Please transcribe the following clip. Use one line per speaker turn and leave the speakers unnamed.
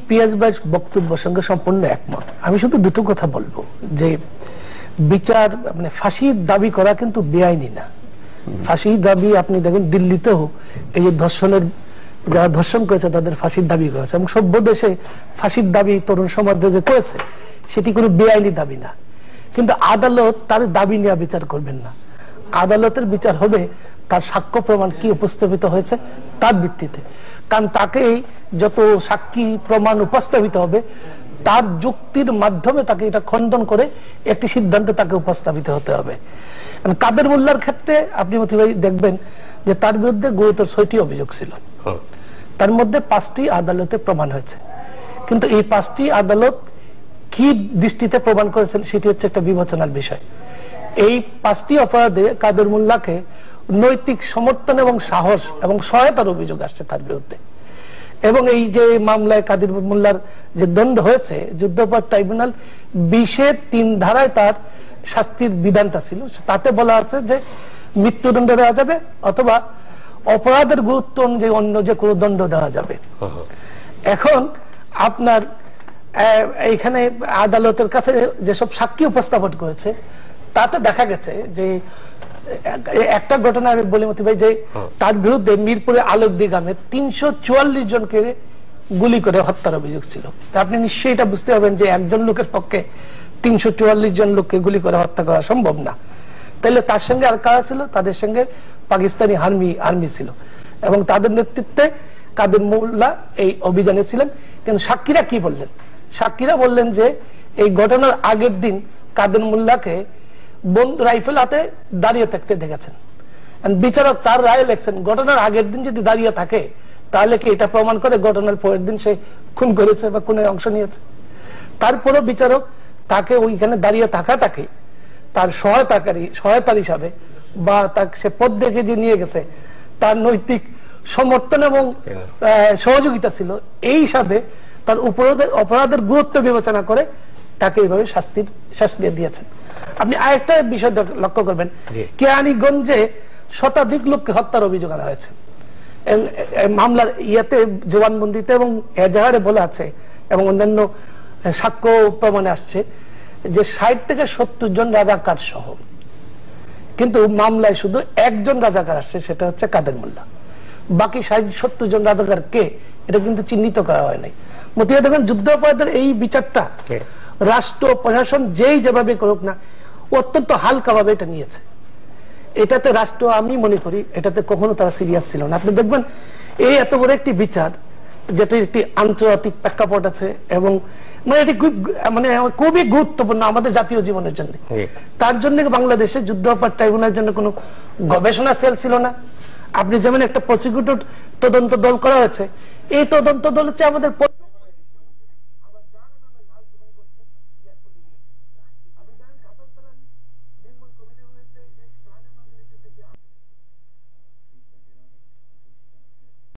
পিয়াজ ভাই বক্তব্যের সঙ্গে সম্পূর্ণ একমত। আমি শুধু দুটো কথা বলবো, যে বিচার মানে ফাঁসির দাবি করা কিন্তু বেআইনি না। ফাঁসির দাবি আপনি দেখুন দিল্লিতেও এই যে ধর্ষণের, যারা ধর্ষণ করেছে তাদের ফাঁসির দাবি করেছে, এবং সভ্য দেশে ফাঁসির দাবি তরুণ সমাজে যে করেছে সেটি কোনো বেআইনি দাবি না। কিন্তু আদালত তার দাবি নিয়ে বিচার করবেন না। আদালতের বিচার হবে তার সাক্ষ্য প্রমাণ কি উপস্থাপিত হয়েছে তার ভিত্তিতে। কারণ তাকে যত সাক্ষী প্রমাণ উপস্থাপিত হবে তার যুক্তির মাধ্যমে তাকে এটা খণ্ডন করে একটি সিদ্ধান্তে তাকে উপস্থাপিত হতে হবে। কাদের মোল্লার ক্ষেত্রে আপনি মতি ভাই দেখবেন যে তার বিরুদ্ধে গুরুতর 6টি অভিযোগ ছিল, তার মধ্যে 5টি আদালতে প্রমাণ হয়েছে। কিন্তু এই 5টি আদালত কি দৃষ্টিতে প্রমাণ করেছেন সেটি হচ্ছে একটা বিবেচনার বিষয়। এই 5টি অপরাধে কাদের মোল্লাকে নৈতিক সমর্থন এবং সাহস এবং সহায়তার অভিযোগ আসছে তার বিরুদ্ধে। এবং এই যে মামলায় কাদের মোল্লার যে দণ্ড হয়েছে, যুদ্ধাপরাধ ট্রাইব্যুনাল 20-এর 3 ধারায় তার শাস্তির বিধানটা ছিল, তাতে বলা আছে যে মৃত্যুদণ্ড দেওয়া যাবে অথবা অপরাধের গুরুত্ব অনুযায়ী অন্য যে কোনো দণ্ড দেওয়া যাবে। এখন আপনার এইখানে আদালতের কাছে যেসব সাক্ষী উপস্থাপন করেছে তাতে দেখা গেছে যে একটা ঘটনা আমি বলি মতি ভাই, যে তার বিরুদ্ধে মিরপুরে আলোকদি গ্রামে 344 জনকে গুলি করে হত্যার অভিযোগ ছিল। আপনি নিশ্চয়ই এটা বুঝতে পারবেন যে একজন লোকের পক্ষে 344 জন লোককে গুলি করে হত্যা করা সম্ভব না। তাহলে তার সঙ্গে আর কারা ছিল? তাদের সঙ্গে পাকিস্তানি আর্মি ছিল, এবং তাদের নেতৃত্বে কাদের মোল্লা এই অভিযানে ছিলেন। কিন্তু সাক্ষীরা কি বললেন? সাক্ষীরা বললেন যে এই ঘটনার আগের দিন কাদের মোল্লাকে বন্দুক রাইফেল হাতে দাঁড়িয়ে থাকতে দেখেছেন। বিচারক তার রায় লেখছেন ঘটনার আগের দিন যদি দাঁড়িয়ে থাকে তাহলে কি এটা প্রমাণ করে ঘটনার পরের দিন সে খুন করেছে বা খুনের অংশ নিয়েছে? তারপরও বিচারক তাকে ওইখানে দাঁড়িয়ে থাকাটাকে তার সহায়তার হিসাবে বা তাকে সে পথ দেখে যে নিয়ে গেছে তার নৈতিক সমর্থন এবং সহযোগিতা ছিল, এই হিসাবে তার অপরাধের গুরুত্ব বিবেচনা করে তাকে এইভাবে শাস্তি দিয়েছেন। আপনি আরেকটা বিষয় লক্ষ্য করবেন, কেরানীগঞ্জে শতাধিক লোককে হত্যার অভিযোগ আনা হয়েছে। মামলার ইয়াতে জবানবন্দিতে এবং এজাহারে বলা আছে এবং অন্যান্য সাক্ষ্য প্রমাণে আসছে যে 60 থেকে 70 জন রাজাকার সহ, কিন্তু মামলায় শুধু একজন রাজাকার আসছে, সেটা হচ্ছে কাদের মোল্লা। বাকি 60-70 জন রাজাকার কে এটা কিন্তু চিহ্নিত করা হয় নাই। মতিয়া দেখেন যুদ্ধাপরাধের এই বিচারটা রাষ্ট্র প্রশাসন যেভাবে করুক না অত্যন্ত হালকা ভাবে এটা নিয়েছে। এটাতে রাষ্ট্র, আমি মনে করি এটাতে কখনো তারা সিরিয়াস ছিল না। আপনি দেখবেন এই এত বড় একটি বিচার যেটা একটি আন্তর্জাতিক প্রেক্ষাপট আছে এবং মানে এটি খুবই গুরুত্বপূর্ণ আমাদের জাতীয় জীবনের জন্য। তার জন্য বাংলাদেশে যুদ্ধাপরাধ ট্রাইব্যুনালের জন্য কোনো গবেষণা সেল ছিল না। আপনি যেমন একটা প্রসিকিউটর তদন্ত দল করা হয়েছে, এই তদন্ত দল হচ্ছে আমাদের